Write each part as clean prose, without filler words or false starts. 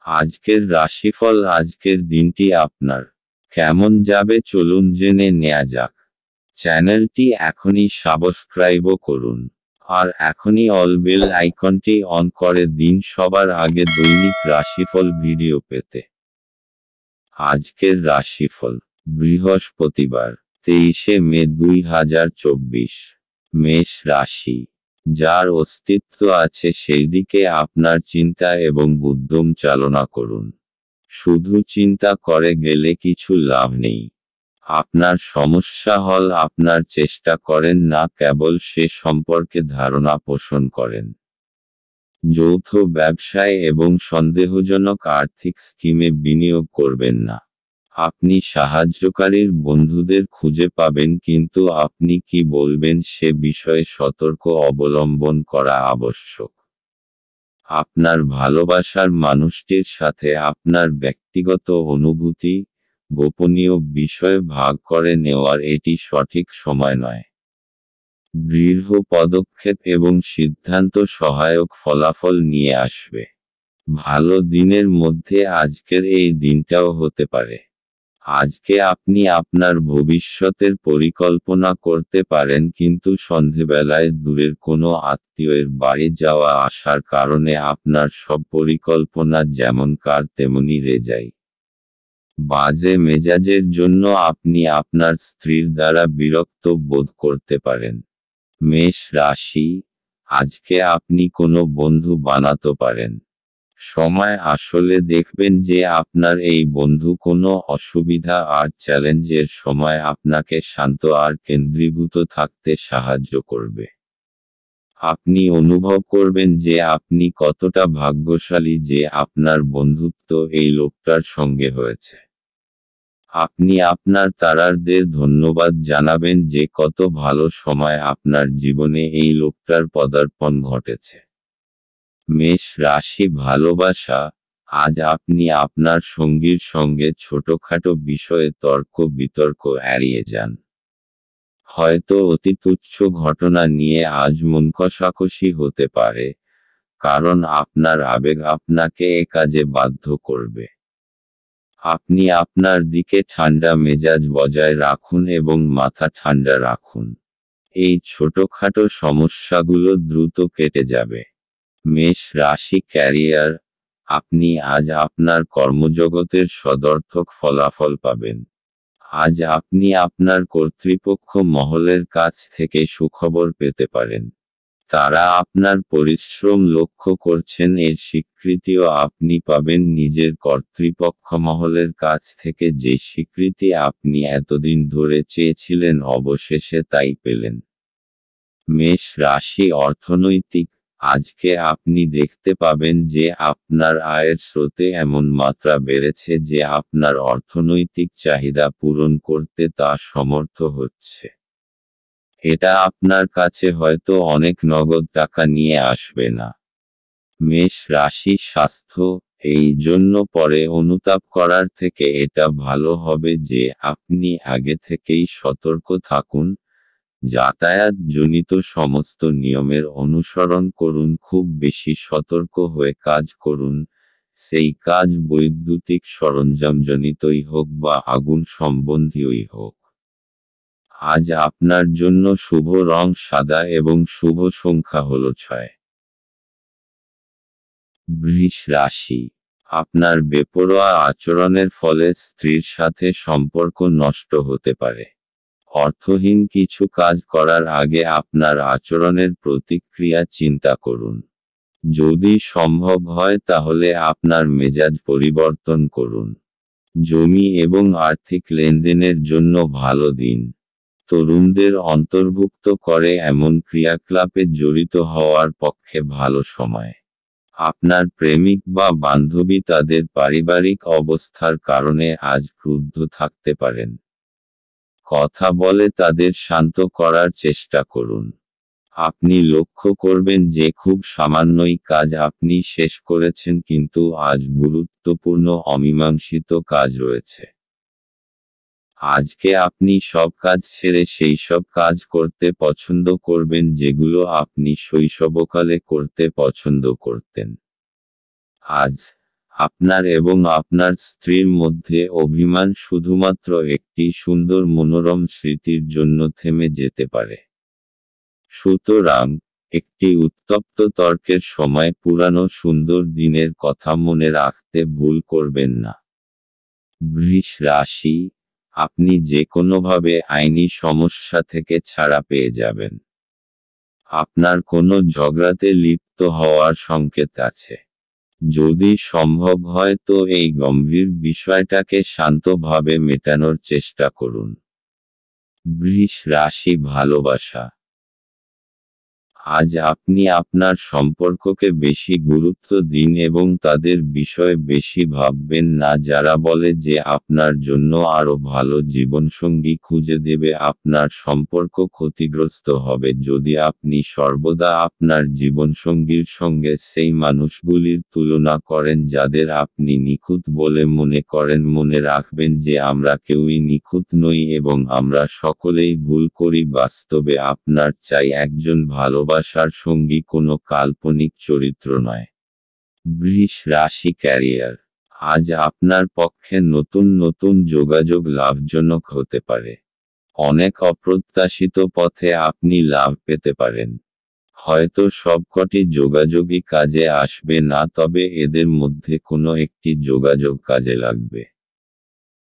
আজকের রাশিফল। আজকের দিনটি আপনার কেমন যাবে চলুন জেনে নেওয়া যাক। চ্যানেলটি এখনই সাবস্ক্রাইবও করুন, আর এখনই অল বেল আইকনটি অন করে দিন সবার আগে দৈনিক রাশিফল ভিডিও পেতে। আজকের রাশিফল বৃহস্পতিবার 23শে মে 2024। মেষ রাশি। যার অস্তিত্ব আছে সেই দিকে আপনার চিন্তা এবং উদ্যম চালনা করুন। শুধু চিন্তা করে গেলে কিছু লাভ নেই। আপনার সমস্যা হল আপনার চেষ্টা করেন না, কেবল সে সম্পর্কে ধারণা পোষণ করেন। যৌথ ব্যবসায় এবং সন্দেহজনক আর্থিক স্কিমে বিনিয়োগ করবেন না। আপনি সাহায্যকারীর বন্ধুদের খুঁজে পাবেন, কিন্তু আপনি কি বলবেন সে বিষয়ে সতর্ক অবলম্বন করা আবশ্যক। আপনার ভালোবাসার মানুষটির সাথে আপনার ব্যক্তিগত অনুভূতি, গোপনীয় বিষয় ভাগ করে নেওয়ার এটি সঠিক সময় নয়। দৃঢ় পদক্ষেপ এবং সিদ্ধান্ত সহায়ক ফলাফল নিয়ে আসবে। ভালো দিনের মধ্যে আজকের এই দিনটাও হতে পারে। আজকে আপনি আপনার ভবিষ্যতের পরিকল্পনা করতে পারেন, কিন্তু সন্ধেবেলায় দূরের কোনো আত্মীয়ের বাড়ি যাওয়া আসার কারণে আপনার সব পরিকল্পনা যেমন কার তেমনি রে যায়। বাজে মেজাজের জন্য আপনি আপনার স্ত্রীর দ্বারা বিরক্ত বোধ করতে পারেন। মেষ রাশি। আজকে আপনি কোনো বন্ধু বানাতে পারেন। সময় আসলে দেখবেন যে আপনার এই বন্ধু কোনো অসুবিধা আর চ্যালেঞ্জের সময় আপনাকে শান্ত আর কেন্দ্রীভূত থাকতে সাহায্য করবে। আপনি অনুভব করবেন যে আপনি কতটা ভাগ্যশালী যে আপনার বন্ধুত্ব এই লোকটার সঙ্গে হয়েছে। আপনি আপনার তারাদের ধন্যবাদ জানাবেন যে কত ভালো সময় আপনার জীবনে এই লোকটার পদার্পণ ঘটেছে। মেষ রাশি। ভালোবাসা। আজ আপনি আপনার সঙ্গীর সঙ্গে ছোটখাটো বিষয়ে তর্ক বিতর্ক এড়িয়ে যান। হয়তো অতি তুচ্ছ ঘটনা নিয়ে আজ মন কষাকষি হতে পারে, কারণ আপনার আবেগ আপনাকে এ কাজে বাধ্য করবে। আপনি আপনার দিকে ঠান্ডা মেজাজ বজায় রাখুন এবং মাথা ঠান্ডা রাখুন। এই ছোটখাটো সমস্যাগুলো দ্রুত কেটে যাবে। মেষ রাশি। ক্যারিয়ার। আপনি আজ আপনার কর্মজগতের সদর্থক ফলাফল পাবেন। আজ আপনি আপনার কর্তৃপক্ষ মহলের কাছ থেকে সুখবর পেতে পারেন। তারা আপনার পরিশ্রম লক্ষ্য করছেন, এর স্বীকৃতিও আপনি পাবেন। নিজের কর্তৃপক্ষ মহলের কাছ থেকে যে স্বীকৃতি আপনি এতদিন ধরে চেয়েছিলেন অবশেষে তাই পেলেন। মেষ রাশি। অর্থনৈতিক। আজকে আপনি দেখতে পাবেন যে আপনার আয়ের স্রোতে এমন মাত্রা বেড়েছে যে আপনার অর্থনৈতিক চাহিদা পূরণ করতে তা সমর্থ হচ্ছে। এটা আপনার কাছে হয়তো অনেক নগদ টাকা নিয়ে আসবে না। মেষ রাশি। স্বাস্থ্য। এই জন্য পরে অনুতাপ করার থেকে এটা ভালো হবে যে আপনি আগে থেকেই সতর্ক থাকুন। যাতায়াত জনিত সমস্ত নিয়মের অনুসরণ করুন, খুব বেশি সতর্ক হয়ে কাজ করুন, সেই কাজ বৈদ্যুতিক সরঞ্জামজনিতই হোক বা আগুন সম্বন্ধীয়ই হোক। আজ আপনার জন্য শুভ রং সাদা এবং শুভ সংখ্যা হল 6। বৃষ রাশি। আপনার বেপরোয়া আচরণের ফলে স্ত্রীর সাথে সম্পর্ক নষ্ট হতে পারে। অর্থহীন কিছু কাজ করার আগে আপনার আচরণের প্রতিক্রিয়া চিন্তা করুন। যদি সম্ভব হয় তাহলে আপনার মেজাজ পরিবর্তন করুন। জমি এবং আর্থিক লেনদেনের জন্য ভালো দিন। তরুণদের অন্তর্ভুক্ত করে এমন ক্রিয়াকলাপে জড়িত হওয়ার পক্ষে ভালো সময়। আপনার প্রেমিক বা বান্ধবী তাদের পারিবারিক অবস্থার কারণে আজ ক্রুদ্ধ থাকতে পারেন। কথা বলে তাদের শান্ত করার চেষ্টা করুন। আপনি লক্ষ্য করবেন যে খুব সামান্যই কাজ আপনি শেষ করেছেন, কিন্তু আজ গুরুত্বপূর্ণ অমীমাংসিত কাজ রয়েছে। আজকে আপনি সব কাজ ছেড়ে সেই সব কাজ করতে পছন্দ করবেন যেগুলো আপনি শৈশবকালে করতে পছন্দ করতেন। আজ আপনার এবং আপনার স্ত্রীর মধ্যে অভিমান শুধুমাত্র একটি সুন্দর মনোরম স্মৃতির জন্য থেমে যেতে পারে। সুতরাং, একটি উত্তপ্ত তর্কের সময় পুরানো সুন্দর দিনের কথা মনে রাখতে ভুল করবেন না। বৃষ রাশি, আপনি যে কোনোভাবে আইনি সমস্যা থেকে ছাড়া পেয়ে যাবেন। আপনার কোনো ঝগড়াতে লিপ্ত হওয়ার সংকেত আছে। যদি সম্ভব হয় তো এই গম্ভীর বিষয়টাকে শান্তভাবে মেটানোর চেষ্টা করুন। বৃষ রাশি ভালোবাসা, আজ আপনি আপনার সম্পর্ককে বেশি গুরুত্ব দিন এবং তাদের বিষয়ে বেশি ভাববেন না যারা বলে যে আপনার জন্য আরও ভালো জীবনসঙ্গী খুঁজে দেবে। আপনার সম্পর্ক ক্ষতিগ্রস্ত হবে যদি আপনি সর্বদা আপনার জীবনসঙ্গীর সঙ্গে সেই মানুষগুলির তুলনা করেন যাদের আপনি নিখুঁত বলে মনে করেন। মনে রাখবেন যে আমরা কেউই নিখুঁত নই এবং আমরা সকলেই ভুল করি। বাস্তবে আপনার চাই একজন ভালোবাসার সঙ্গী, কোনো কাল্পনিক চরিত্র নয়। বৃষ রাশি ক্যারিয়ার, আজ আপনার পক্ষে নতুন নতুন যোগাযোগ লাভজনক হতে পারে। অনেক অপ্রত্যাশিত পথে আপনি লাভ পেতে পারেন। হয়তো সবকটি যোগাযোগই কাজে আসবে না, তবে এদের মধ্যে কোনো একটি যোগাযোগ কাজে লাগবে।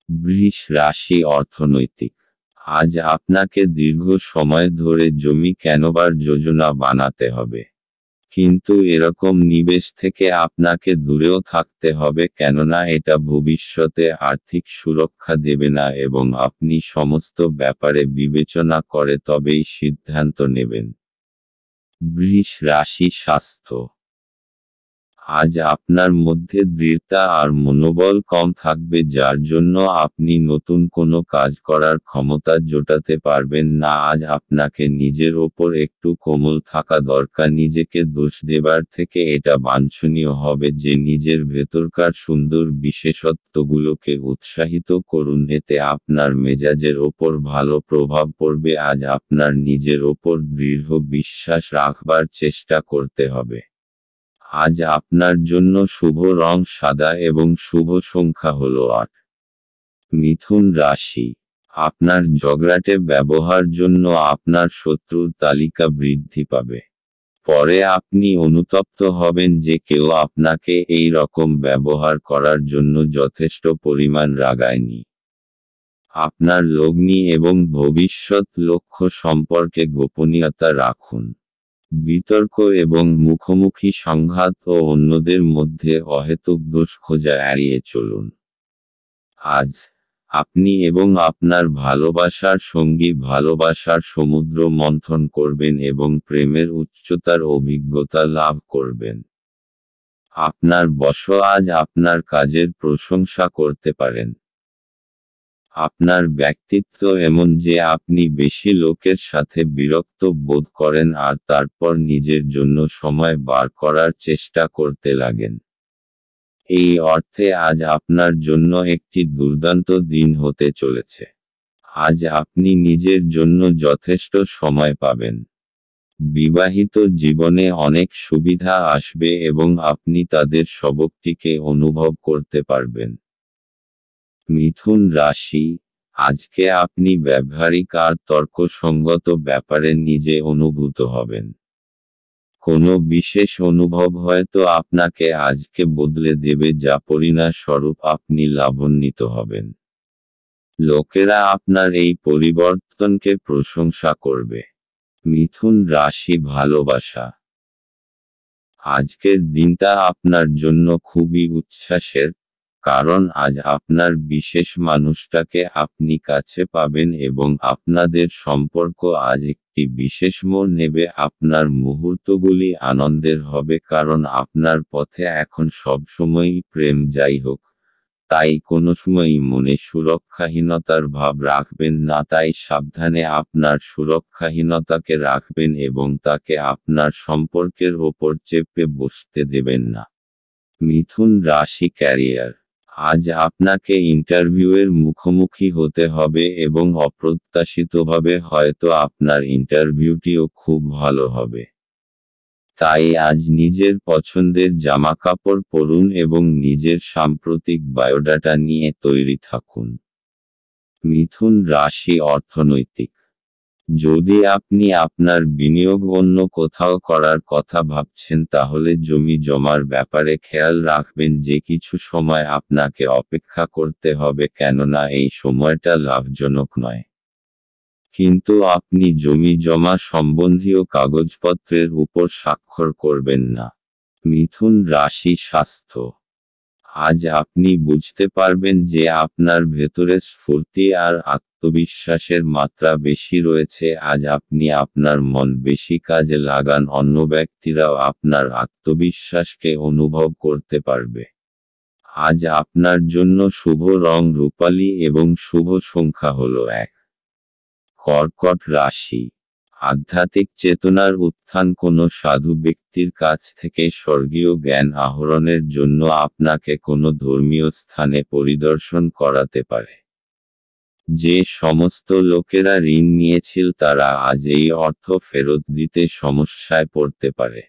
বৃষ রাশি অর্থনৈতিক, আজ আপনাকে দীর্ঘ সময় ধরে জমি কেনবার যোজনা বানাতে হবে। কিন্তু এরকম নিবেশ থেকে আপনাকে দূরেও থাকতে হবে, কেননা এটা ভবিষ্যতে আর্থিক সুরক্ষা দেবে না এবং আপনি সমস্ত ব্যাপারে বিবেচনা করে তবেই সিদ্ধান্ত নেবেন। বৃষ রাশি স্বাস্থ্য, আজ আপনার মধ্যে দৃঢ়তা আর মনোবল কম থাকবে যার জন্য আপনি নতুন কোনো কাজ করার ক্ষমতা জোটাতে পারবেন না। আজ আপনাকে নিজের ওপর একটু কোমল থাকা দরকার। নিজেকে দোষ দেবার থেকে এটা বাঞ্ছনীয় হবে যে নিজের ভেতরকার সুন্দর বিশেষত্বগুলোকে উৎসাহিত করুন, এতে আপনার মেজাজের ওপর ভালো প্রভাব পড়বে। আজ আপনার নিজের ওপর দৃঢ় বিশ্বাস রাখবার চেষ্টা করতে হবে। আজ আপনার জন্য শুভ রং সাদা এবং শুভ সংখ্যা হলো 8। মিথুন রাশি, আপনার ঝগড়াটে ব্যবহার জন্য আপনার শত্রুর তালিকা বৃদ্ধি পাবে। পরে আপনি অনুতপ্ত হবেন যে কেউ আপনাকে এই রকম ব্যবহার করার জন্য যথেষ্ট পরিমাণ রাগায়নি। আপনার লগ্নি এবং ভবিষ্যৎ লক্ষ্য সম্পর্কে গোপনীয়তা রাখুন। বিতর্ক এবং মুখোমুখি সংঘাত ও অন্যদের মধ্যে অহেতুক দোষ খোঁজা এড়িয়ে চলুন। আজ আপনি এবং আপনার ভালোবাসার সঙ্গী ভালোবাসার সমুদ্র মন্থন করবেন এবং প্রেমের উচ্চতার অভিজ্ঞতা লাভ করবেন। আপনার বস আজ আপনার কাজের প্রশংসা করতে পারেন। আপনার ব্যক্তিত্ব এমন যে আপনি বেশি লোকের সাথে বিরক্ত বোধ করেন আর তারপর নিজের জন্য সময় বার করার চেষ্টা করতে লাগেন। এই অর্থে আজ আপনার জন্য একটি দুর্দান্ত দিন হতে চলেছে। আজ আপনি নিজের জন্য যথেষ্ট সময় পাবেন। বিবাহিত জীবনে অনেক সুবিধা আসবে এবং আপনি তাদের সবকটিকে অনুভব করতে পারবেন। মিথুন রাশি, আজকে আপনি ব্যবহারিক আর তর্কসঙ্গত ব্যাপারে নিজে অনুভূত হবেন। কোনো বিশেষ অনুভব হয়তো আপনাকে আজকে বদলে দেবে, যা পরিণামস্বরূপ আপনি লাভান্বিত হবেন। লোকেরা আপনার এই পরিবর্তনকে প্রশংসা করবে। মিথুন রাশি ভালোবাসা, আজকের দিনটা আপনার জন্য খুবই উচ্ছ্বাসের, কারণ আজ আপনার বিশেষ মানুষটাকে আপনি কাছে পাবেন এবং আপনাদের সম্পর্ক আজ একটি বিশেষ মোড় নেবে। আপনার মুহূর্তগুলি আনন্দের হবে কারণ আপনার পথে এখন সবসময়ই প্রেম। যাই হোক, তাই কোনো সময়ই মনে সুরক্ষাহীনতার ভাব রাখবেন না, তাই সাবধানে আপনার সুরক্ষাহীনতাকে রাখবেন এবং তাকে আপনার সম্পর্কের ওপর চেপে বসতে দেবেন না। মিথুন রাশি ক্যারিয়ার, আজ আপনাকে ইন্টারভিউয়ের মুখোমুখি হতে হবে এবং অপ্রত্যাশিতভাবে হয়তো আপনার ইন্টারভিউটিও খুব ভালো হবে। তাই আজ নিজের পছন্দের জামাকাপড় পরুন এবং নিজের সাম্প্রতিক বায়োডাটা নিয়ে তৈরি থাকুন। মিথুন রাশি অর্থনৈতিক। যদি আপনি আপনার বিনিয়োগ অন্য কোথাও করার কথা ভাবছেন তাহলে জমি জমার ব্যাপারে খেয়াল রাখবেন যে কিছু সময় আপনাকে অপেক্ষা করতে হবে, কেননা এই সময়টা লাভজনক নয়। কিন্তু আপনি জমি জমা সম্বন্ধীয় কাগজপত্রের উপর স্বাক্ষর করবেন না। মিথুন রাশি স্বাস্থ্য। আজ আপনি বুঝতে পারবেন যে আপনার ভেতরে স্ফূর্তি আর আত্মবিশ্বাসের মাত্রা বেশি রয়েছে। আজ আপনি আপনার মন বেশি কাজে লাগান, অন্য ব্যক্তিরাও আপনার আত্মবিশ্বাসকে অনুভব করতে পারবে। আজ আপনার জন্য শুভ রং রূপালী এবং শুভ সংখ্যা হলো 1। কর্কট রাশি। আধ্যাত্মিক চেতনার উত্থান কোনো সাধু ব্যক্তির কাছ থেকে স্বর্গীয় জ্ঞান আহরণের জন্য আপনাকে কোনো ধর্মীয় স্থানে পরিদর্শন করাতে পারে। যে সমস্ত লোকেরা ঋণ নিয়েছিল তারা আজ এই অর্থ ফেরত দিতে সমস্যায় পড়তে পারে।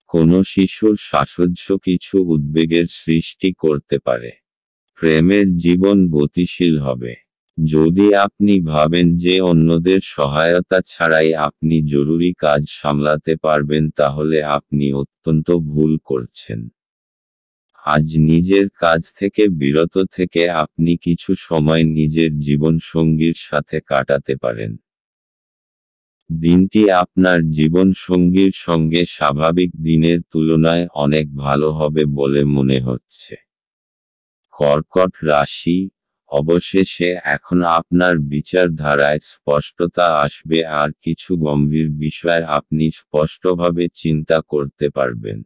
কোনো শিশুর সাহচর্য কিছু উদ্বেগের সৃষ্টি করতে পারে। প্রেমের জীবন গতিশীল হবে। যদি আপনি ভাবেন যে অন্যদের সহায়তা ছাড়াই আপনি জরুরি কাজ সামলাতে পারবেন তাহলে আপনি অত্যন্ত ভুল করছেন। আজ নিজের কাজ থেকে বিরত থেকে আপনি কিছু সময় নিজের জীবনসঙ্গীর সাথে কাটাতে পারেন। দিনটি আপনার জীবনসঙ্গীর সঙ্গে স্বাভাবিক দিনের তুলনায় অনেক ভালো হবে বলে মনে হচ্ছে। কর্কট রাশি। অবশেষে এখন আপনার বিচারধারায় স্পষ্টতা আসবে আর কিছু গম্ভীর বিষয় আপনি স্পষ্টভাবে চিন্তা করতে পারবেন।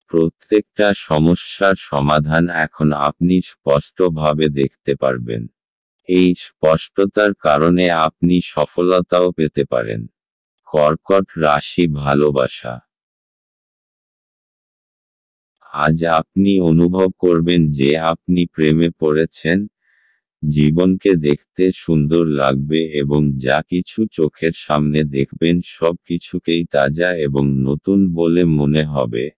প্রত্যেকটা সমস্যার সমাধান এখন আপনি স্পষ্টভাবে দেখতে পারবেন। এই স্পষ্টতার কারণে আপনি সফলতাও পেতে পারেন। কর্কট রাশি ভালোবাসা। আজ আপনি অনুভব করবেন যে আপনি প্রেমে পড়েছেন। জীবনকে দেখতে সুন্দর লাগবে এবং যা কিছু চোখের সামনে দেখবেন সব কিছুকেই তাজা এবং নতুন বলে মনে হবে।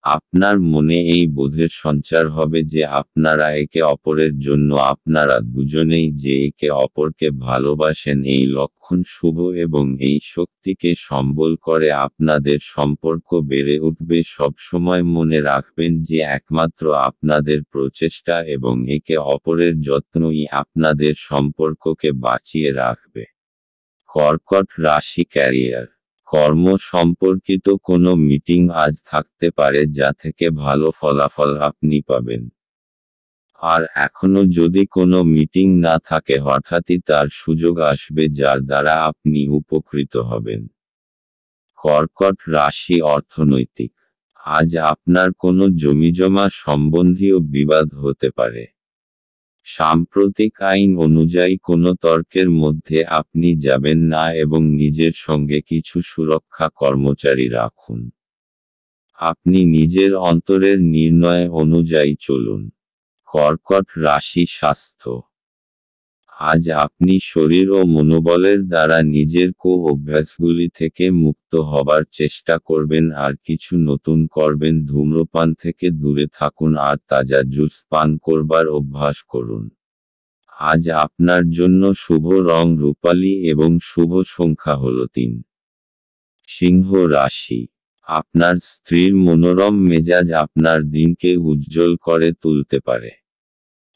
আপনার মনে এই বোধের সঞ্চার হবে যে আপনারা একে অপরের জন্য আপনারা দুজনেই যে একে অপরকে ভালোবাসেন। এই লক্ষণ শুভ এবং এই শক্তিকে সম্বল করে আপনাদের সম্পর্ক বেড়ে উঠবে। সবসময় মনে রাখবেন যে একমাত্র আপনাদের প্রচেষ্টা এবং একে অপরের যত্নই আপনাদের সম্পর্ককে বাঁচিয়ে রাখবে। কর্কট রাশি ক্যারিয়ার। কর্ম সম্পর্কিত কোনো মিটিং আজ থাকতে পারে যা থেকে ভালো ফলাফল আপনি পাবেন। আর এখনো যদি কোনো মিটিং না থাকে হঠাৎই তার সুযোগ আসবে যার দ্বারা আপনি উপকৃত হবেন। কর্কট রাশি অর্থনৈতিক। আজ আপনার কোনো জমিজমা সম্বন্ধীয় বিবাদ হতে পারে। সাম্প্রতিক আইন অনুযায়ী কোনো তর্কের মধ্যে আপনি যাবেন না এবং নিজের সঙ্গে কিছু সুরক্ষা কর্মচারী রাখুন। আপনি নিজের অন্তরের নির্ণয় অনুযায়ী চলুন। কর্কট রাশি স্বাস্থ্য। আজ আপনি শরীর ও মনোবলের দ্বারা নিজের অভ্যাসগুলি থেকে মুক্ত হবার চেষ্টা করবেন আর কিছু নতুন করবেন। ধূম্রপান থেকে দূরে থাকুন আর তাজা জুস পান করবার অভ্যাস করুন। আজ আপনার জন্য শুভ রং রূপালী এবং শুভ সংখ্যা হল 3। সিংহ রাশি। আপনার স্ত্রীর মনোরম মেজাজ আপনার দিনকে উজ্জ্বল করে তুলতে পারে।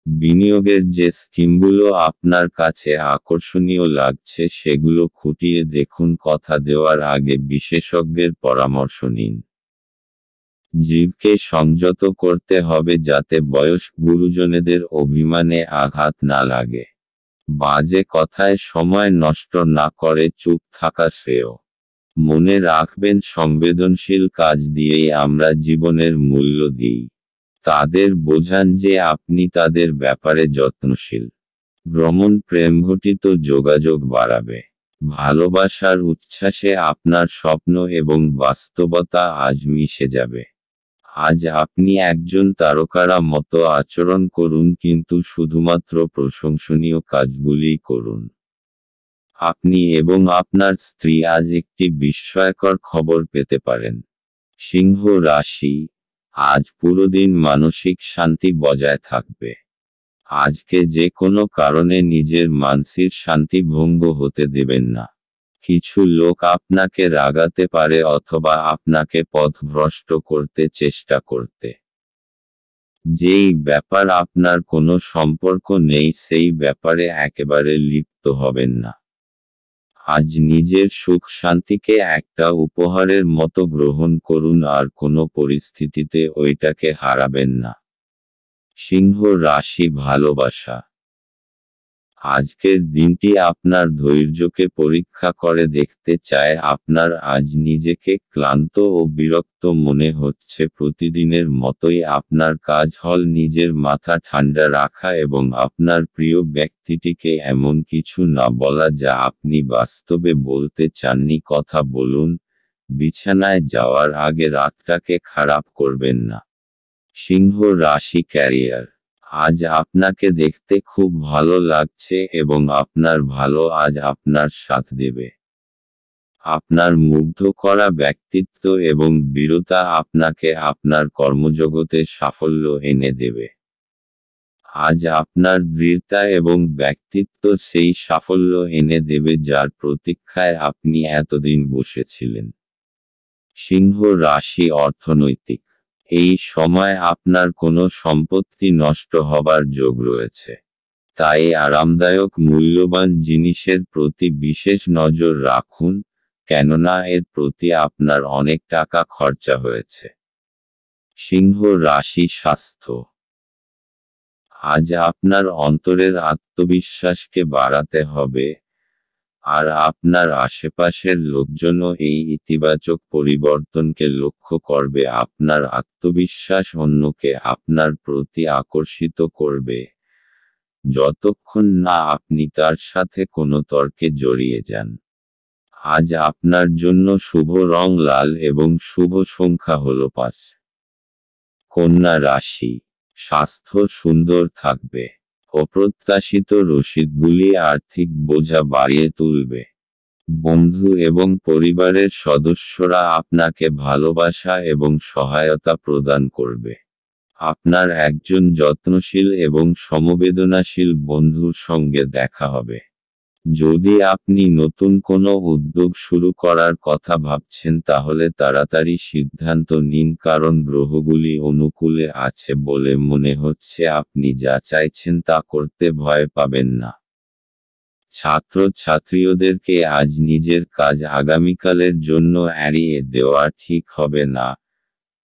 বিনিয়োগের যে স্কিমগুলো আপনার কাছে আকর্ষণীয় লাগছে সেগুলো খুঁটিয়ে দেখুন। কথা দেওয়ার আগে বিশেষজ্ঞের পরামর্শ নিন। জীবকে সংযত করতে হবে যাতে বয়স্ক গুরুজনেদের অভিমানে আঘাত না লাগে। বাজে কথায় সময় নষ্ট না করে চুপ থাকা শ্রেয়। মনে রাখবেন সংবেদনশীল কাজ দিয়েই আমরা জীবনের মূল্য দিই। তাদের বোঝান যে আপনি তাদের ব্যাপারে যত্নশীল। ভ্রমণ প্রেমঘটিত যোগাযোগ বাড়াবে। ভালোবাসার উচ্ছ্বাসে আপনার স্বপ্ন এবং বাস্তবতা আজ মিশে যাবে। আজ আপনি একজন তারকারা মতো আচরণ করুন কিন্তু শুধুমাত্র প্রশংসনীয় কাজগুলিই করুন। আপনি এবং আপনার স্ত্রী আজ একটি বিস্ময়কর খবর পেতে পারেন। সিংহ রাশি, আজ পুরো দিন মানসিক শান্তি বজায় থাকবে। আজকে যে কোনো কারণে নিজের মানসিক শান্তি ভঙ্গ হতে দেবেন না। কিছু লোক আপনাকে রাগাতে পারে অথবা আপনাকে পথভ্রষ্ট করতে চেষ্টা করতে। যেই ব্যাপার আপনার কোনো সম্পর্ক নেই সেই ব্যাপারে একেবারে লিপ্ত হবেন না। আজ নিজের সুখ শান্তিকে একটা উপহারের মতো গ্রহণ করুন আর কোনো পরিস্থিতিতে ওইটাকে হারাবেন না। সিংহ রাশি, ভালোবাসা। আজকের দিনটি আপনার ধৈর্যকে পরীক্ষা করে দেখতে চায়। আপনার আজ নিজেকে ক্লান্ত ও বিরক্ত মনে হচ্ছে। প্রতিদিনের মতোই আপনার কাজ হল নিজের মাথা ঠান্ডা রাখা এবং আপনার প্রিয় ব্যক্তিটিকে এমন কিছু না বলা যা আপনি বাস্তবে বলতে চাননি। কথা বলুন, বিছানায় যাওয়ার আগে রাতটাকে খারাপ করবেন না। সিংহ রাশি, ক্যারিয়ার। আজ আপনাকে দেখতে খুব ভালো লাগছে এবং আপনার ভালো আজ আপনার সাথ দেবে। আপনার মুগ্ধ করা ব্যক্তিত্ব এবং বীরতা আপনাকে আপনার কর্মজগতে সাফল্য এনে দেবে। আজ আপনার দৃঢ়তা এবং ব্যক্তিত্ব সেই সাফল্য এনে দেবে যার প্রতীক্ষায় আপনি এতদিন বসেছিলেন। সিংহ রাশি, অর্থনৈতিক। এই সময় আপনার কোনো সম্পত্তি নষ্ট হবার যোগ রয়েছে। তাই আরামদায়ক মূল্যবান জিনিসের প্রতি বিশেষ নজর রাখুন, কেননা এর প্রতি আপনার অনেক টাকা খরচা হয়েছে। সিংহ রাশি, স্বাস্থ্য। আজ আপনার অন্তরের আত্মবিশ্বাসকে বাড়াতে হবে, আর আপনার আশেপাশের লোকজনও এই ইতিবাচক পরিবর্তনকে লক্ষ্য করবে। আপনার আত্মবিশ্বাস অন্যকে আপনার প্রতি আকর্ষিত করবে, যতক্ষণ না আপনি তার সাথে কোনো তর্কে জড়িয়ে যান। আজ আপনার জন্য শুভ রং লাল এবং শুভ সংখ্যা হল 5। কন্যা রাশি, স্বাস্থ্য সুন্দর থাকবে। অপ্রত্যাশিত রসিদগুলি আর্থিক বোঝা বাড়িয়ে তুলবে। বন্ধু এবং পরিবারের সদস্যরা আপনাকে ভালোবাসা এবং সহায়তা প্রদান করবে। আপনার একজন যত্নশীল এবং সমবেদনাশীল বন্ধুর সঙ্গে দেখা হবে। যদি আপনি নতুন কোনো উদ্যোগ শুরু করার কথা ভাবছেন তাহলে তাড়াতাড়ি সিদ্ধান্ত নিন, কারণ গ্রহগুলি অনুকূলে আছে বলে মনে হচ্ছে। আপনি যা চাইছেন তা করতে ভয় পাবেন না। ছাত্রছাত্রীদেরকে আজ নিজের কাজ আগামীকালের জন্য এড়িয়ে দেওয়া ঠিক হবে না।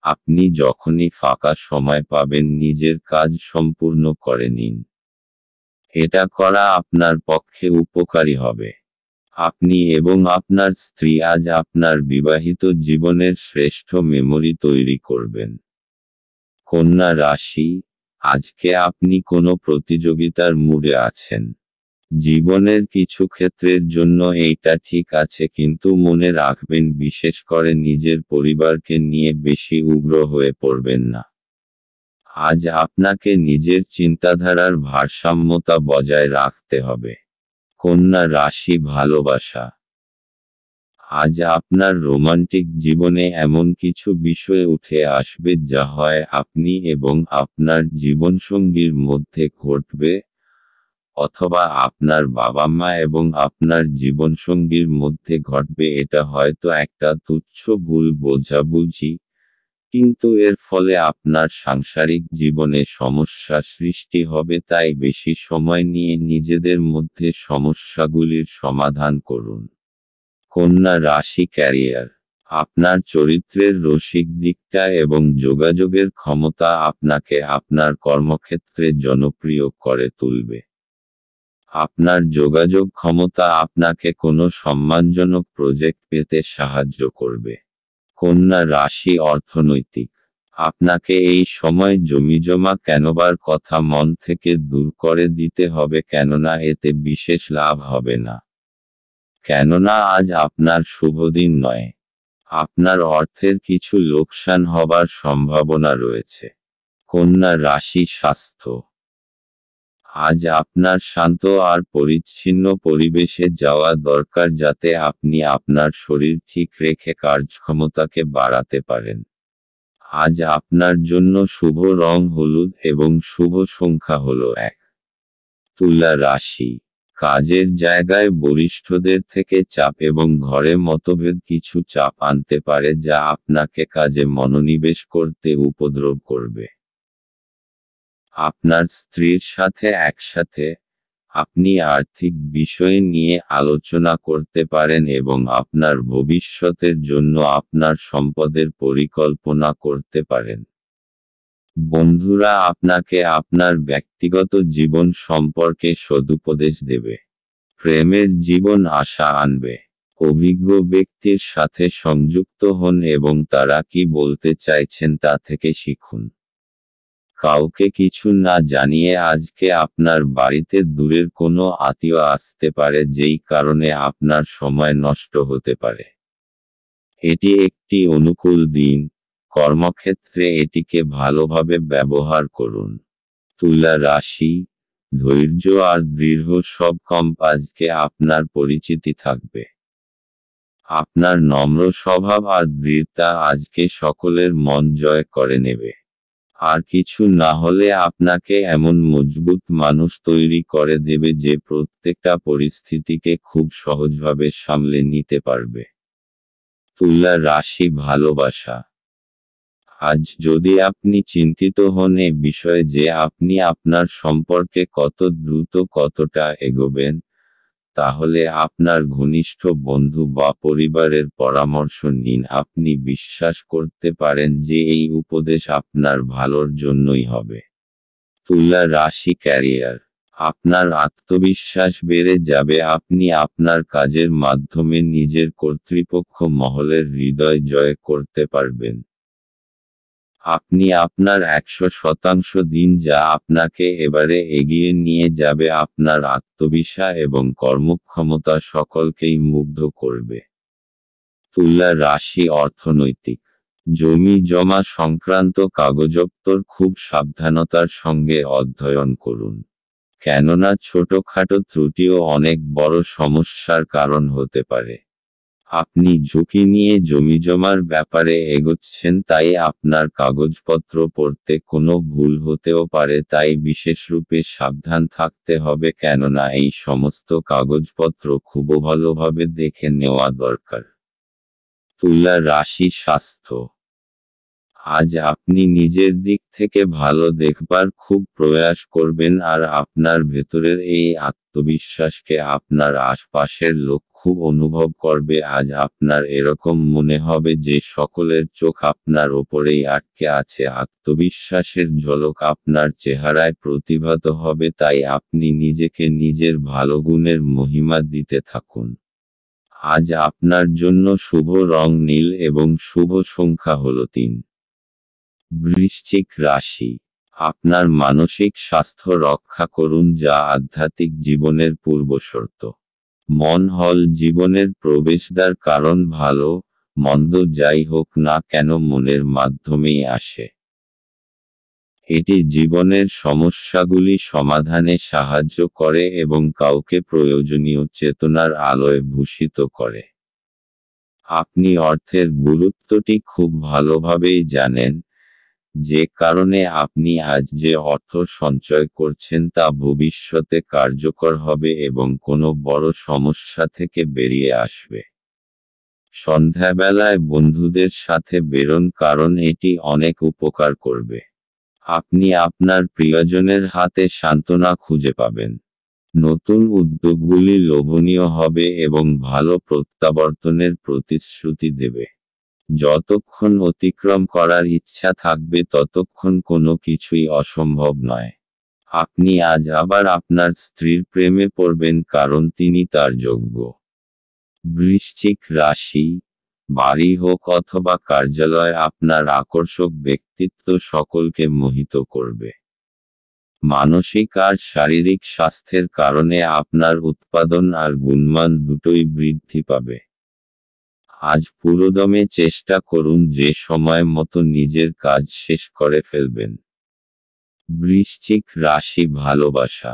আপনি যখনই ফাঁকা সময় পাবেন নিজের কাজ সম্পূর্ণ করে নিন। এটা করা আপনার পক্ষে উপকারী হবে। আপনি এবং আপনার স্ত্রী আজ আপনার বিবাহিত জীবনের শ্রেষ্ঠ মেমরি তৈরি করবেন। কন্যা রাশি, আজকে আপনি কোনো প্রতিযোগিতার মুডে আছেন। জীবনের কিছু ক্ষেত্রের জন্য এইটা ঠিক আছে, কিন্তু মনে রাখবেন বিশেষ করে নিজের পরিবারকে নিয়ে বেশি উগ্র হয়ে পড়বেন না। আজ আপনাকে নিজের চিন্তাধারার ভারসাম্যতা বজায় রাখতে হবে। কন্যা রাশি, ভালোবাসা। আজ আপনার রোমান্টিক জীবনে এমন কিছু বিষয় উঠে আসবে যা হয় আপনি এবং আপনার জীবনসঙ্গীর মধ্যে ঘটবে, অথবা আপনার বাবা মা এবং আপনার জীবনসঙ্গীর মধ্যে ঘটবে। এটা হয়তো একটা তুচ্ছ ভুল বোঝাবুঝি, কিন্তু এর ফলে আপনার সাংসারিক জীবনে সমস্যা সৃষ্টি হবে। তাই বেশি সময় নিয়ে নিজেদের মধ্যে সমস্যাগুলির সমাধান করুন। কন্যা রাশি, ক্যারিয়ার। আপনার চরিত্রের রসিক দিকটা এবং যোগাযোগের ক্ষমতা আপনাকে আপনার কর্মক্ষেত্রে জনপ্রিয় করে তুলবে। আপনার যোগাযোগ ক্ষমতা আপনাকে কোনো সম্মানজনক প্রজেক্ট পেতে সাহায্য করবে। কন্যা রাশি, অর্থনৈতিক। আপনাকে এই সময় জমিজমা কেনবার কথা মন থেকে দূর করে দিতে হবে, কেননা এতে বিশেষ লাভ হবে না। কেননা আজ আপনার শুভদিন নয়। আপনার অর্থের কিছু লোকসান হবার সম্ভাবনা রয়েছে। কন্যা রাশি, স্বাস্থ্য। আজ আপনার শান্ত আর পরিচ্ছন্ন পরিবেশে যাওয়া দরকার যাতে আপনি আপনার শরীর ঠিক রেখে কার্যক্ষমতাকে বাড়াতে পারেন। আজ আপনার জন্য শুভ রং হলুদ এবং শুভ সংখ্যা হলো 1। তুলা রাশি, কাজের জায়গায় বরিষ্ঠদের থেকে চাপ এবং ঘরে মতভেদ কিছু চাপ আনতে পারে যা আপনাকে কাজে মনোনিবেশ করতে উপদ্রব করবে। আপনার স্ত্রীর সাথে একসাথে আপনি আর্থিক বিষয় নিয়ে আলোচনা করতে পারেন এবং আপনার ভবিষ্যতের জন্য আপনার সম্পদের পরিকল্পনা করতে পারেন। বন্ধুরা আপনাকে আপনার ব্যক্তিগত জীবন সম্পর্কে সদুপদেশ দেবে। প্রেমের জীবন আশা আনবে। অভিজ্ঞ ব্যক্তির সাথে সংযুক্ত হন এবং তারা কি বলতে চাইছেন তা থেকে শিখুন। কাউকে কিছু না জানিয়ে আজকে আপনার বাড়িতে দূরের কোনো আত্মীয় আসতে পারে যেই কারণে আপনার সময় নষ্ট হতে পারে। এটি একটি অনুকূল দিন, কর্মক্ষেত্রে এটিকে ভালোভাবে ব্যবহার করুন। তুলা রাশি, ধৈর্য আর দৃঢ় সব কম আজকে আপনার পরিচিতি থাকবে। আপনার নম্র স্বভাব আর দৃঢ়তা আজকে সকলের মন জয় করে নেবে। আর কিছু না হলে আপনাকে এমন মজবুত মানুষ তৈরি করে দেবে যে প্রত্যেকটা পরিস্থিতিকে খুব সহজভাবে সামলে নিতে পারবে। তুলা রাশি, ভালোবাসা। আজ যদি আপনি চিন্তিত হন এ বিষয়ে যে আপনি আপনার সম্পর্কে কত দ্রুত কতটা এগোবেন, তাহলে আপনার ঘনিষ্ঠ বন্ধু বা পরিবারের পরামর্শ নিন। আপনি বিশ্বাস করতে পারেন যে এই উপদেশ আপনার ভালোর জন্যই হবে। তুলা রাশি, ক্যারিয়ার। আপনার আত্মবিশ্বাস বেড়ে যাবে। আপনি আপনার কাজের মাধ্যমে নিজের কর্তৃপক্ষ মহলের হৃদয় জয় করতে পারবেন। আপনি আপনার 100% দিন যা আপনাকে এবারে এগিয়ে নিয়ে যাবে। আপনার আত্মবিশ্বাস এবং কর্মক্ষমতা সকলকেই মুগ্ধ করবে। তুলা রাশি, অর্থনৈতিক। জমি জমা সংক্রান্ত কাগজপত্র খুব সাবধানতার সঙ্গে অধ্যয়ন করুন, কেননা ছোটখাটো ত্রুটিও অনেক বড় সমস্যার কারণ হতে পারে। আপনি ঝুঁকি নিয়ে জমিজমার ব্যাপারে এগোচ্ছেন, তাই আপনার কাগজপত্র পড়তে কোনো ভুল হতেও পারে, তাই বিশেষরূপে সাবধান থাকতে হবে, কেননা এই সমস্ত কাগজপত্র খুব ভালোভাবে দেখে নেওয়া দরকার। তুলা রাশি, স্বাস্থ্য। আজ আপনি নিজের দিক থেকে ভালো দেখবার খুব প্রয়াস করবেন আর আপনার ভেতরের এই আত্মবিশ্বাসকে আপনার আশপাশের লোক খুব অনুভব করবে। আজ আপনার এরকম মনে হবে যে সকলের চোখ আপনার ওপরেই আটকে আছে। আত্মবিশ্বাসের ঝলক আপনার চেহারায় প্রতিভাত হবে, তাই আপনি নিজেকে নিজের ভালো গুণের মহিমা দিতে থাকুন। আজ আপনার জন্য শুভ রং নীল এবং শুভ সংখ্যা হলো 3। বৃশ্চিক রাশি, আপনার মানসিক স্বাস্থ্য রক্ষা করুন যা আধ্যাত্মিক জীবনের পূর্বশর্ত। মন হল জীবনের প্রবেশদ্বার, কারণ ভালো মন্দ যাই হোক না কেন মনের মাধ্যমেই আসে। এটি জীবনের সমস্যাগুলি সমাধানে সাহায্য করে এবং কাউকে প্রয়োজনীয় চেতনার আলোয় ভূষিত করে। আপনি অর্থের গুরুত্বটি খুব ভালোভাবেই জানেন, যে কারণে আপনি আজ যে অর্থ সঞ্চয় করছেন তা ভবিষ্যতে কার্যকর হবে এবং কোনো বড় সমস্যা থেকে বেরিয়ে আসবে। সন্ধ্যাবেলায় বন্ধুদের সাথে বেরোন, কারণ এটি অনেক উপকার করবে। আপনি আপনার প্রিয়জনের হাতে সান্ত্বনা খুঁজে পাবেন। নতুন উদ্যোগগুলি লোভনীয় হবে এবং ভালো প্রত্যাবর্তনের প্রতিশ্রুতি দেবে। যতক্ষণ অতিক্রম করার ইচ্ছা থাকবে ততক্ষণ কোনো কিছুই অসম্ভব নয়। আপনি আজ আবার আপনার স্ত্রীর প্রেমে পড়বেন, কারণ তিনি তার যোগ্য। বৃশ্চিক রাশি, বাড়ি হোক অথবা কার্যালয়, আপনার আকর্ষক ব্যক্তিত্ব সকলকে মোহিত করবে। মানসিক আর শারীরিক স্বাস্থ্যের কারণে আপনার উৎপাদন আর গুণমান দুটোই বৃদ্ধি পাবে। আজ পুরোদমে চেষ্টা করুন যে সময় মতো নিজের কাজ শেষ করে ফেলবেন। বৃশ্চিক রাশি, ভালোবাসা।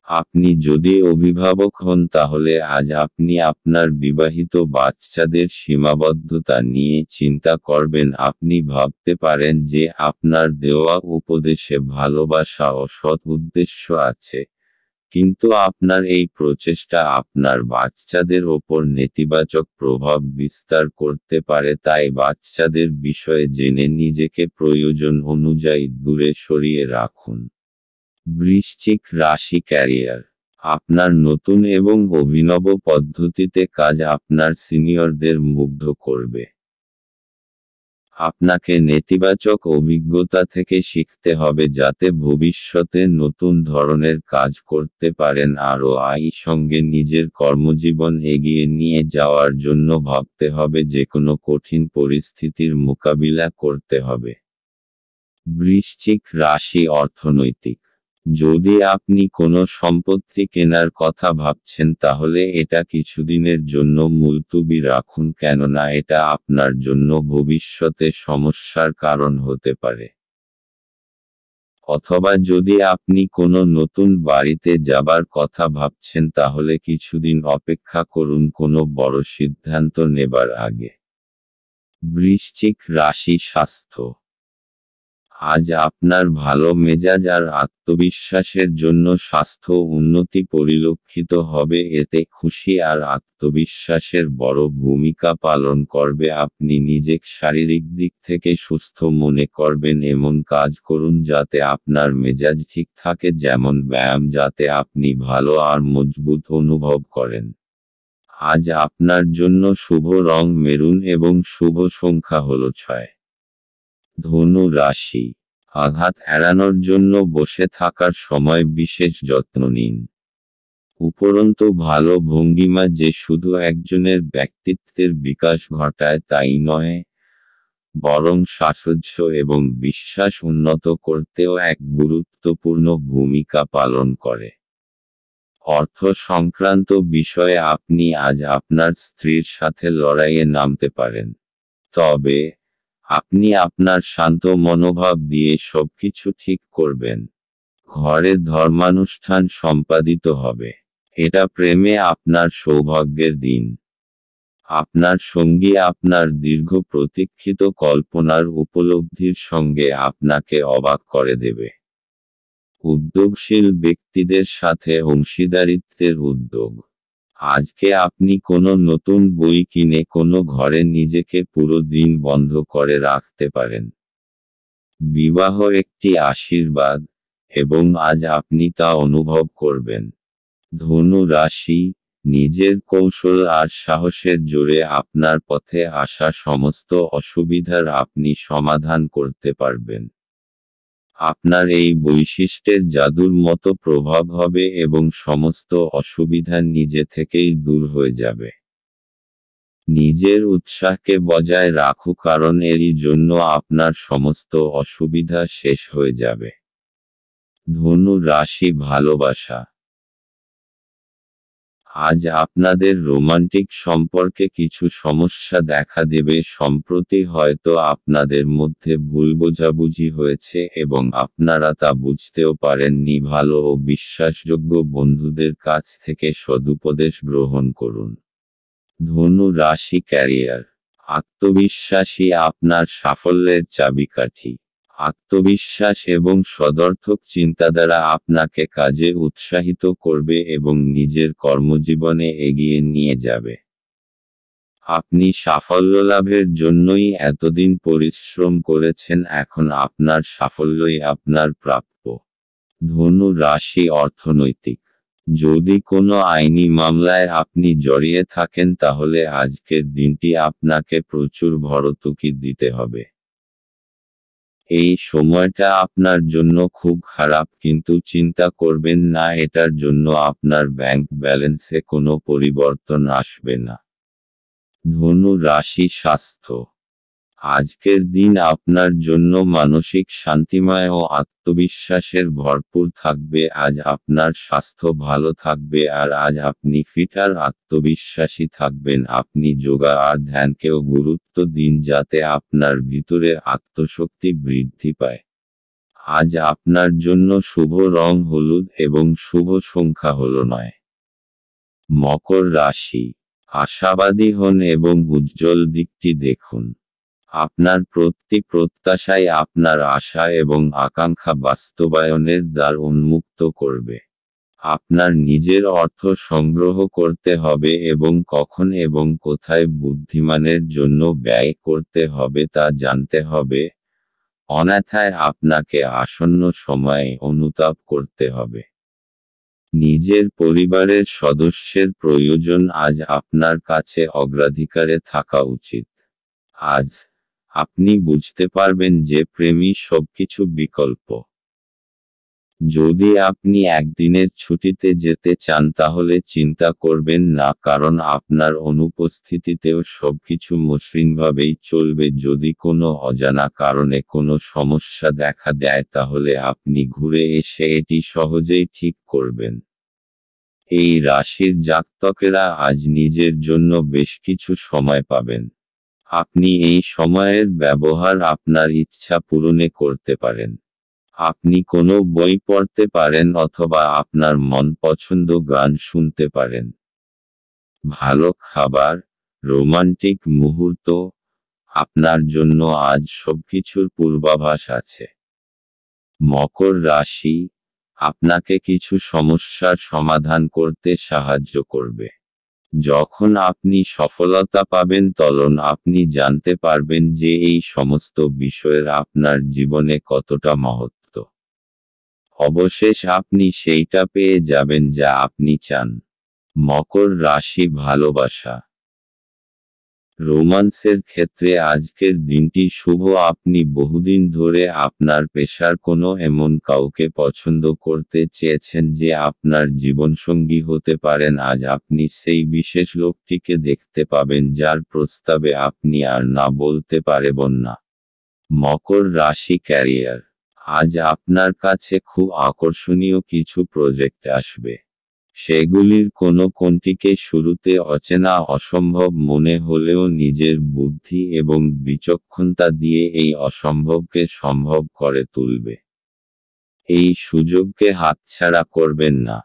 আপনি যদি অভিভাবক হন তাহলে আজ আপনি আপনার বিবাহিত বাচ্চাদের সীমাবদ্ধতা নিয়ে চিন্তা করবেন। আপনি ভাবতে পারেন যে আপনার দেওয়া উপদেশে ভালোবাসা ও সৎ উদ্দেশ্য আছে, কিন্তু আপনার এই প্রচেষ্টা আপনার বাচ্চাদের ওপর নেতিবাচক প্রভাব বিস্তার করতে পারে। তাই বাচ্চাদের বিষয়ে জেনে নিজেকে প্রয়োজন অনুযায়ী দূরে সরিয়ে রাখুন। বৃশ্চিক রাশি ক্যারিয়ার। আপনার নতুন এবং অভিনব পদ্ধতিতে কাজ আপনার সিনিয়রদের মুগ্ধ করবে। আপনাকে নেতিবাচক অভিজ্ঞতা থেকে শিখতে হবে যাতে ভবিষ্যতে নতুন ধরনের কাজ করতে পারেন। আরও সঙ্গে নিজের কর্মজীবন এগিয়ে নিয়ে যাওয়ার জন্য ভাবতে হবে, যে কোনো কঠিন পরিস্থিতির মোকাবিলা করতে হবে। বৃশ্চিক রাশি অর্থনৈতিক। যদি আপনি কোনো সম্পত্তি কেনার কথা ভাবছেন তাহলে এটা কিছুদিনের জন্য মুলতুবি রাখুন, কেননা এটা আপনার জন্য ভবিষ্যতে সমস্যার কারণ হতে পারে। অথবা যদি আপনি কোনো নতুন বাড়িতে যাবার কথা ভাবছেন তাহলে কিছুদিন অপেক্ষা করুন কোনো বড় সিদ্ধান্ত নেবার আগে। বৃশ্চিক রাশি স্বাস্থ্য। আজ আপনার ভালো মেজাজ আর আত্মবিশ্বাসের জন্য স্বাস্থ্য উন্নতি পরিলক্ষিত হবে। এতে খুশি আর আত্মবিশ্বাসের বড় ভূমিকা পালন করবে। আপনি নিজেকে শারীরিক দিক থেকে সুস্থ মনে করবেন। এমন কাজ করুন যাতে আপনার মেজাজ ঠিক থাকে, যেমন ব্যায়াম, যাতে আপনি ভালো আর মজবুত অনুভব করেন। আজ আপনার জন্য শুভ রং মেরুন এবং শুভ সংখ্যা হল 6। ধনু রাশি। আঘাত এড়ানোর জন্য বসে থাকার সময় বিশেষ যত্ন নিন। উপরন্তু ভালো ভঙ্গিমা যে শুধু একজনের ব্যক্তিত্বের বিকাশ ঘটায় তাই নয়, বরং সাহচর্য এবং বিশ্বাস উন্নত করতেও এক গুরুত্বপূর্ণ ভূমিকা পালন করে। অর্থ সংক্রান্ত বিষয়ে আপনি আজ আপনার স্ত্রীর সাথে লড়াইয়ে নামতে পারেন, তবে আপনি আপনার শান্ত মনোভাব দিয়ে সবকিছু ঠিক করবেন। ঘরে ধর্মানুষ্ঠান সম্পাদিত হবে। এটা প্রেমে আপনার সৌভাগ্যের দিন। আপনার সঙ্গী আপনার দীর্ঘ প্রতীক্ষিত কল্পনার উপলব্ধির সঙ্গে আপনাকে অবাক করে দেবে। উদ্যোগশীল ব্যক্তিদের সাথে অংশীদারিত্বের উদ্যোগ। আজকে আপনি কোনো নতুন বই কিনে কোনো ঘরে নিজেকে পুরো দিন বন্ধ করে রাখতে পারেন। বিবাহ একটি আশীর্বাদ, এবং আজ আপনি তা অনুভব করবেন। ধনু রাশি। নিজের কৌশল আর সাহসের জোরে আপনার পথে আসা সমস্ত অসুবিধার আপনি সমাধান করতে পারবেন। আপনার এই বৈশিষ্ট্যের জাদুর মতো প্রভাব হবে এবং সমস্ত অসুবিধা নিজে থেকেই দূর হয়ে যাবে। নিজের উৎসাহকে বজায় রাখুন, কারণ এরই জন্য আপনার সমস্ত অসুবিধা শেষ হয়ে যাবে। ধনু রাশি ভালোবাসা। আজ আপনাদের রোমান্টিক সম্পর্কে কিছু সমস্যা দেখা দেবে। সম্প্রতি হয়তো আপনাদের মধ্যে ভুল বোঝাবুঝি হয়েছে এবং আপনারা তা বুঝতেও পারেননি। ভালো ও বিশ্বাসযোগ্য বন্ধুদের কাছ থেকে সদুপদেশ গ্রহণ করুন। ধনু রাশি ক্যারিয়ার। আত্মবিশ্বাসী আপনার সাফল্যের চাবিকাঠি। আত্মবিশ্বাস এবং সদর্থক চিন্তাধারা আপনাকে কাজে উৎসাহিত করবে এবং নিজের কর্মজীবনে এগিয়ে নিয়ে যাবে। আপনি সাফল্য লাভের জন্যই এতদিন পরিশ্রম করেছেন, এখন আপনার সাফল্যই আপনার প্রাপ্য। ধনু রাশি অর্থনৈতিক। যদি কোনো আইনি মামলায় আপনি জড়িয়ে থাকেন তাহলে আজকের দিনটি আপনাকে প্রচুর ভর্তুকি দিতে হবে। এই সময়টা আপনার জন্য খুব খারাপ, কিন্তু চিন্তা করবেন না, এটার জন্য আপনার ব্যাংক ব্যালেন্সে কোনো পরিবর্তন আসবে না। ধনু রাশি স্বাস্থ্য। আজকের দিন আপনার জন্য মানসিক শান্তিময় ও আত্মবিশ্বাসের ভরপুর থাকবে। আজ আপনার স্বাস্থ্য ভালো থাকবে আর আজ আপনি ফিট আর আত্মবিশ্বাসী থাকবেন। আপনি যোগা আর ধ্যানকেও গুরুত্ব দিন যাতে আপনার ভিতরে আত্মশক্তি বৃদ্ধি পায়। আজ আপনার জন্য শুভ রং হলুদ এবং শুভ সংখ্যা হল 9। মকর রাশি, আশাবাদী হন এবং উজ্জ্বল দিকটি দেখুন। আপনার প্রতি প্রত্যাশাই আপনার আশা এবং আকাঙ্ক্ষা বাস্তবায়নের দ্বার উন্মুক্ত করবে। আপনার নিজের অর্থ সংগ্রহ করতে হবে এবং কখন এবং কোথায় বুদ্ধিমানের জন্য ব্যয় করতে হবে তা জানতে হবে, অন্যথায় আপনাকে আসন্ন সময়ে অনুতাপ করতে হবে। নিজের পরিবারের সদস্যের প্রয়োজন আজ আপনার কাছে অগ্রাধিকারে থাকা উচিত। আজ আপনি বুঝতে পারবেন যে প্রেমই সবকিছু বিকল্প। যদি আপনি একদিনের ছুটিতে যেতে চান তাহলে চিন্তা করবেন না, কারণ আপনার অনুপস্থিতিতেও সবকিছু মসৃণভাবেই চলবে। যদি কোনো অজানা কারণে কোনো সমস্যা দেখা দেয় তাহলে আপনি ঘুরে এসে এটি সহজেই ঠিক করবেন। এই রাশির জাতকেরা আজ নিজের জন্য বেশ কিছু সময় পাবেন। আপনি এই সময়ের ব্যবহার আপনার ইচ্ছা পূরণে করতে পারেন। আপনি কোনো বই পড়তে পারেন অথবা আপনার মন পছন্দ গান শুনতে পারেন। ভালো খাবার, রোমান্টিক মুহূর্ত, আপনার জন্য আজ সবকিছুর পূর্বাভাস আছে। মকর রাশি, আপনাকে কিছু সমস্যার সমাধান করতে সাহায্য করবে। যখন আপনি সফলতা পাবেন তখন আপনি জানতে পারবেন যে এই সমস্ত বিষয়ের আপনার জীবনে কতটা মহত্ব। অবশেষ আপনি সেইটা পেয়ে যাবেন যা আপনি চান। মকর রাশি, ভালোবাসা, রোমান্সের ক্ষেত্রে আজকের দিনটি শুভ। আপনি বহুদিন ধরে আপনার পেশার কোনো এমন কাউকে পছন্দ করতে চেয়েছেন যে আপনার জীবনসঙ্গী হতে পারেন। আজ আপনি সেই বিশেষ লোকটিকে দেখতে পাবেন যার প্রস্তাবে আপনি আর না বলতে পারবেন না। মকর রাশি, ক্যারিয়ার, আজ আপনার কাছে খুব আকর্ষণীয় কিছু প্রজেক্ট আসবে। সেগুলির কোনটিকে শুরুতে অচেনা অসম্ভব মনে হলেও নিজের বুদ্ধি এবং বিচক্ষণতা দিয়ে এই অসম্ভবকে সম্ভব করে তুলবে। এই সুযোগকে হাতছাড়া করবেন না।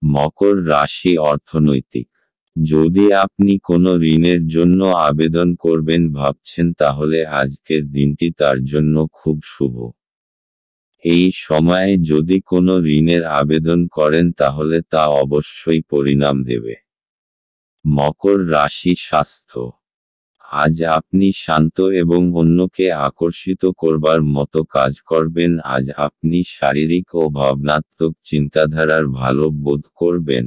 মকর রাশি, অর্থনৈতিক, যদি আপনি কোনো ঋণের জন্য আবেদন করবেন ভাবছেন তাহলে আজকের দিনটি তার জন্য খুব শুভ। এই সময়ে যদি কোনো ঋণের আবেদন করেন তাহলে তা অবশ্যই পরিণাম দেবে। মকর রাশি, স্বাস্থ্য, আজ আপনি শান্ত এবং অন্যকে আকর্ষিত করবার মতো কাজ করবেন। আজ আপনি শারীরিক ও ভাবনাত্মক চিন্তাধারার ভালো বোধ করবেন,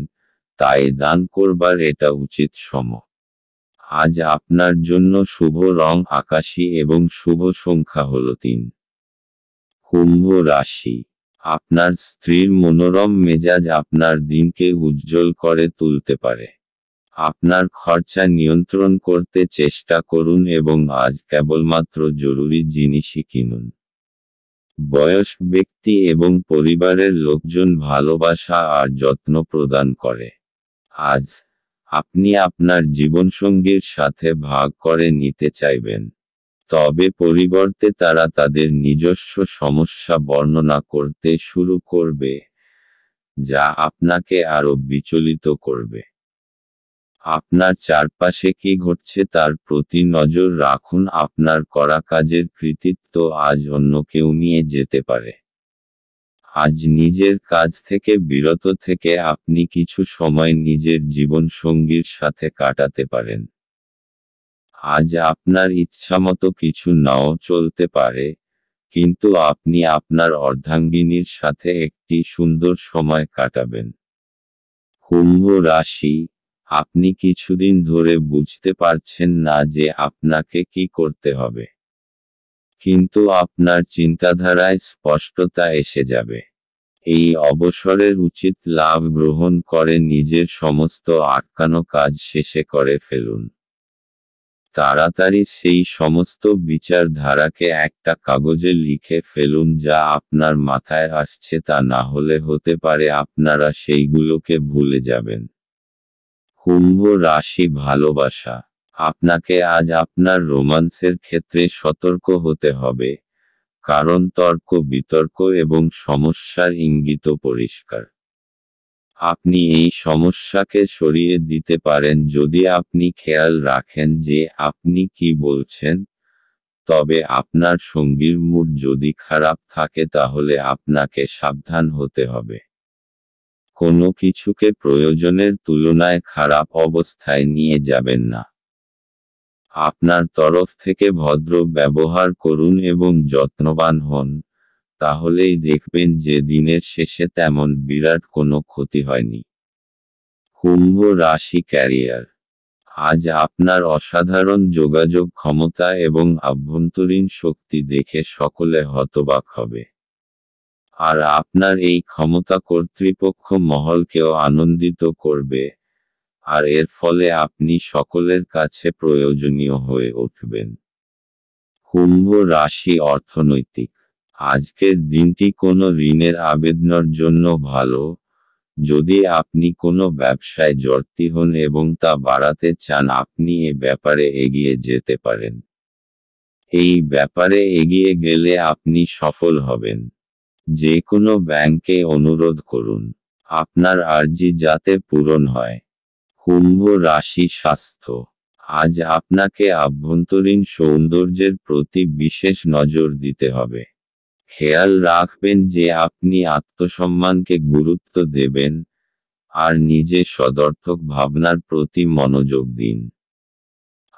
তাই দান করবার এটা উচিত সময়। আজ আপনার জন্য শুভ রং আকাশী এবং শুভ সংখ্যা হল 3। কুম্ভ রাশি, আপনার স্ত্রীর মনোরম মেজাজ আপনার দিনকে উজ্জ্বল করে তুলতে পারে। আপনার খরচা নিয়ন্ত্রণ করতে চেষ্টা করুন এবং আজ কেবলমাত্র জরুরি জিনিসই কিনুন। বয়স্ক ব্যক্তি এবং পরিবারের লোকজন ভালোবাসা আর যত্ন প্রদান করে। আজ আপনি আপনার জীবনসঙ্গীর সাথে ভাগ করে নিতে চাইবেন, তবে পরিবর্তে তারা তাদের নিজস্ব সমস্যা বর্ণনা করতে শুরু করবে, যা আপনাকে আরও বিচলিত করবে। আপনার চারপাশে কি ঘটছে তার প্রতি নজর রাখুন। আপনার করা কাজের কৃতিত্ব আজ অন্য কেউ নিয়ে যেতে পারে। আজ নিজের কাজ থেকে বিরত থেকে আপনি কিছু সময় নিজের জীবনসঙ্গীর সাথে কাটাতে পারেন। আজ আপনার ইচ্ছামতো কিছু নাও চলতে পারে, কিন্তু আপনি আপনার অর্ধাঙ্গিনীর সাথে একটি সুন্দর সময় কাটাবেন। কুম্ভ রাশি, আপনি কিছুদিন ধরে বুঝতে পারছেন না যে আপনাকে কি করতে হবে, কিন্তু আপনার চিন্তাধারায় স্পষ্টতা এসে যাবে। এই অবসরের উচিত লাভ গ্রহণ করে নিজের সমস্ত আটকানো কাজ শেষে করে ফেলুন। তাড়াতাড়ি সেই সমস্ত বিচারধারাকে একটা কাগজে লিখে ফেলুন যা আপনার মাথায় আসছে, তা না হলে হতে পারে আপনারা সেইগুলোকে ভুলে যাবেন। কুম্ভ রাশি, ভালোবাসা, আপনাকে আজ আপনার রোমান্সের ক্ষেত্রে সতর্ক হতে হবে, কারণ তর্ক বিতর্ক এবং সমস্যার ইঙ্গিত পরিষ্কার। আপনি এই সমস্যাকে সরিয়ে দিতে পারেন যদি আপনি খেয়াল রাখেন যে আপনি কি বলছেন, তবে আপনার সঙ্গীর মুড যদি খারাপ থাকে তাহলে আপনাকে সাবধান হতে হবে। কোনো কিছুকে প্রয়োজনের তুলনায় খারাপ অবস্থায় নিয়ে যাবেন না। আপনার তরফ থেকে ভদ্র ব্যবহার করুন এবং যত্নবান হন, তাহলেই দেখবেন যে দিনের শেষে তেমন বিরাট কোনো ক্ষতি হয়নি। কুম্ভ রাশি ক্যারিয়ার। আজ আপনার অসাধারণ যোগাযোগ ক্ষমতা এবং আভ্যন্তরীণ শক্তি দেখে সকলে হতবাক হবে। আর আপনার এই ক্ষমতা কর্তৃপক্ষ মহলকেও আনন্দিত করবে, আর এর ফলে আপনি সকলের কাছে প্রয়োজনীয় হয়ে উঠবেন। কুম্ভ রাশি অর্থনৈতিক। আজকের দিনটি কোনো ঋণের আবেদনের জন্য ভালো, যদি আপনি কোনো ব্যবসায় জড়িত হন এবং তা বাড়াতে চান আপনি এ ব্যাপারে এগিয়ে যেতে পারেন। এই ব্যাপারে এগিয়ে গেলে আপনি সফল হবেন। যে কোনো ব্যাংকে অনুরোধ করুন, আপনার আর্জি যাতে পূরণ হয়। কুম্ভ রাশি স্বাস্থ্য। আজ আপনাকে আভ্যন্তরীণ সৌন্দর্যের প্রতি বিশেষ নজর দিতে হবে। খেয়াল রাখবেন যে আপনি আত্মসম্মানকে গুরুত্ব দেবেন, আর নিজে সদর্থক ভাবনার প্রতি মনোযোগ দিন।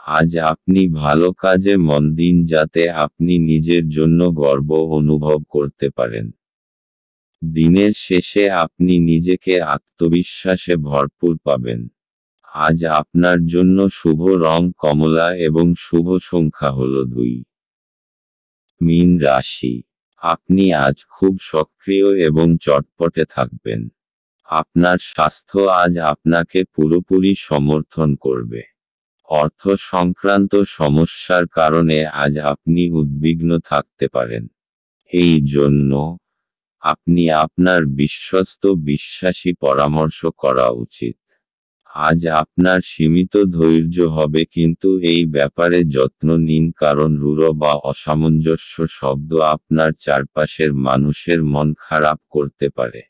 আজ আপনি ভালো কাজে মন দিন যাতে আপনি নিজের জন্য গর্ব অনুভব করতে পারেন। দিনের শেষে আপনি নিজেকে আত্মবিশ্বাসে ভরপুর পাবেন। আজ আপনার জন্য শুভ রং কমলা এবং শুভ সংখ্যা হল 2। মীন রাশি। আপনি আজ খুব সক্রিয় এবং চটপটে থাকবেন। আপনার স্বাস্থ্য আজ আপনাকে পুরোপুরি সমর্থন করবে। অর্থ সংক্রান্ত সমস্যার কারণে আজ আপনি উদ্বিগ্ন থাকতে পারেন। এই জন্য আপনি আপনার বিশ্বস্ত বিশ্বাসী পরামর্শ করা উচিত। আজ আপনার সীমিত ধৈর্য হবে কিন্তু এই ব্যাপারে যত্ন নিন কারণ রূঢ় বা অসামঞ্জস্য শব্দ আপনার চারপাশের মানুষের মন খারাপ করতে পারে।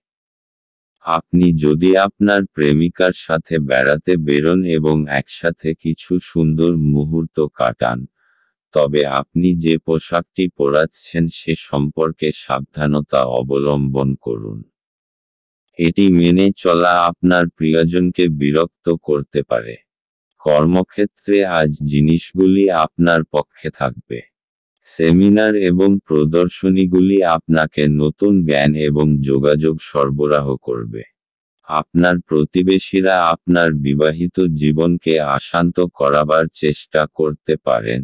আপনি যদি আপনার প্রেমিকার সাথে বেড়াতে বেরোন এবং একসাথে কিছু সুন্দর মুহূর্ত কাটান, তবে আপনি যে পোশাকটি পরাচ্ছেন সে সম্পর্কে সাবধানতা অবলম্বন করুন। এটি মেনে চলা আপনার প্রিয়জনকে বিরক্ত করতে পারে। কর্মক্ষেত্রে আজ জিনিসগুলি আপনার পক্ষে থাকবে। সেমিনার এবং প্রদর্শনীগুলি আপনাকে নতুন জ্ঞান এবং যোগাযোগ সরবরাহ করবে। আপনার প্রতিবেশীরা আপনার বিবাহিত জীবনকে অশান্ত করাবার চেষ্টা করতে পারেন,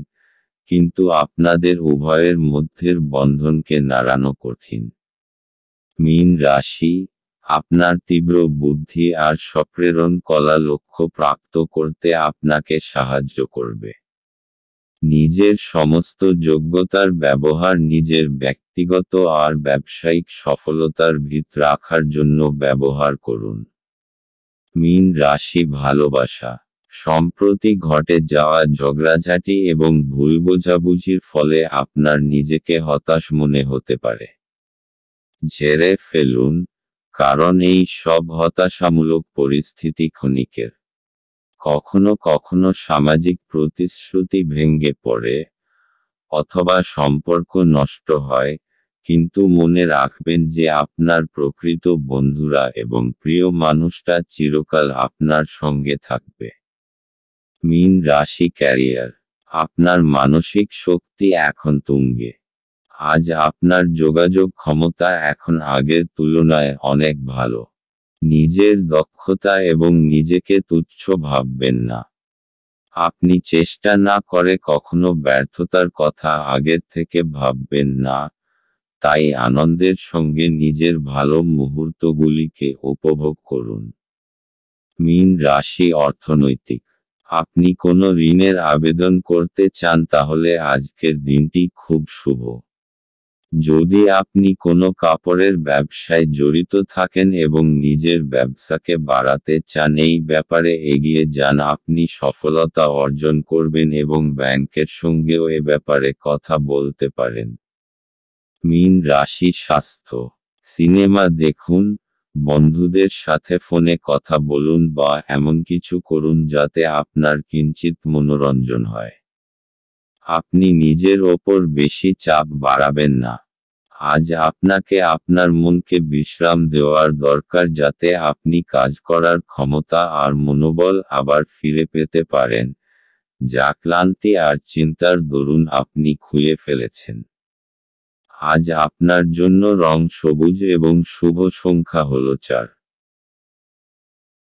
কিন্তু আপনাদের উভয়ের মধ্যের বন্ধনকে নাড়ানো কঠিন। মীন রাশি। আপনার তীব্র বুদ্ধি আর সপ্রেরণ কলা লক্ষ্য প্রাপ্ত করতে আপনাকে সাহায্য করবে। নিজের সমস্ত যোগ্যতার ব্যবহার নিজের ব্যক্তিগত আর ব্যবসায়িক সফলতার ভিত রাখার জন্য ব্যবহার করুন। মীন রাশি ভালোবাসা। সম্প্রতি ঘটে যাওয়া ঝগড়াঝাটি এবং ভুল বোঝাবুঝির ফলে আপনার নিজেকে হতাশ মনে হতে পারে। ঝেড়ে ফেলুন, কারণ এই সব হতাশামূলক পরিস্থিতি ক্ষণিকের। কখনো কখনো সামাজিক প্রতিশ্রুতি ভেঙে পড়ে, অথবা সম্পর্ক নষ্ট হয়, কিন্তু মনে রাখবেন যে আপনার প্রকৃত বন্ধুরা এবং প্রিয় মানুষটা চিরকাল আপনার সঙ্গে থাকবে। মীন রাশি ক্যারিয়ার। আপনার মানসিক শক্তি এখন তুঙ্গে। আজ আপনার যোগাযোগ ক্ষমতা এখন আগের তুলনায় অনেক ভালো। নিজের দক্ষতা এবং নিজেকে তুচ্ছ ভাববেন না। আপনি চেষ্টা না করে কখনো ব্যর্থতার কথা আগের থেকে ভাববেন না, তাই আনন্দের সঙ্গে নিজের ভালো মুহূর্তগুলিকে উপভোগ করুন। মীন রাশি অর্থনৈতিক। আপনি কোনো ঋণের আবেদন করতে চান তাহলে আজকের দিনটি খুব শুভ। যদি আপনি কোনো কাপড়ের ব্যবসায় জড়িত থাকেন এবং নিজের ব্যবসাকে বাড়াতে চান এই ব্যাপারে এগিয়ে যান আপনি সফলতা অর্জন করবেন এবং ব্যাংকের সঙ্গেও এ ব্যাপারে কথা বলতে পারেন। মীন রাশি স্বাস্থ্য, সিনেমা দেখুন, বন্ধুদের সাথে ফোনে কথা বলুন বা এমন কিছু করুন যাতে আপনার কিঞ্চিৎ মনোরঞ্জন হয়। আপনি নিজের ওপর বেশি চাপ বাড়াবেন না। আজ আপনাকে আপনার মনকে বিশ্রাম দেওয়ার দরকার যাতে আপনি কাজ করার ক্ষমতা আর মনোবল আবার ফিরে পেতে পারেন, যা ক্লান্তি আর চিন্তার দরুন আপনি খুইয়ে ফেলেছেন। আজ আপনার জন্য রং সবুজ এবং শুভ সংখ্যা হল 4।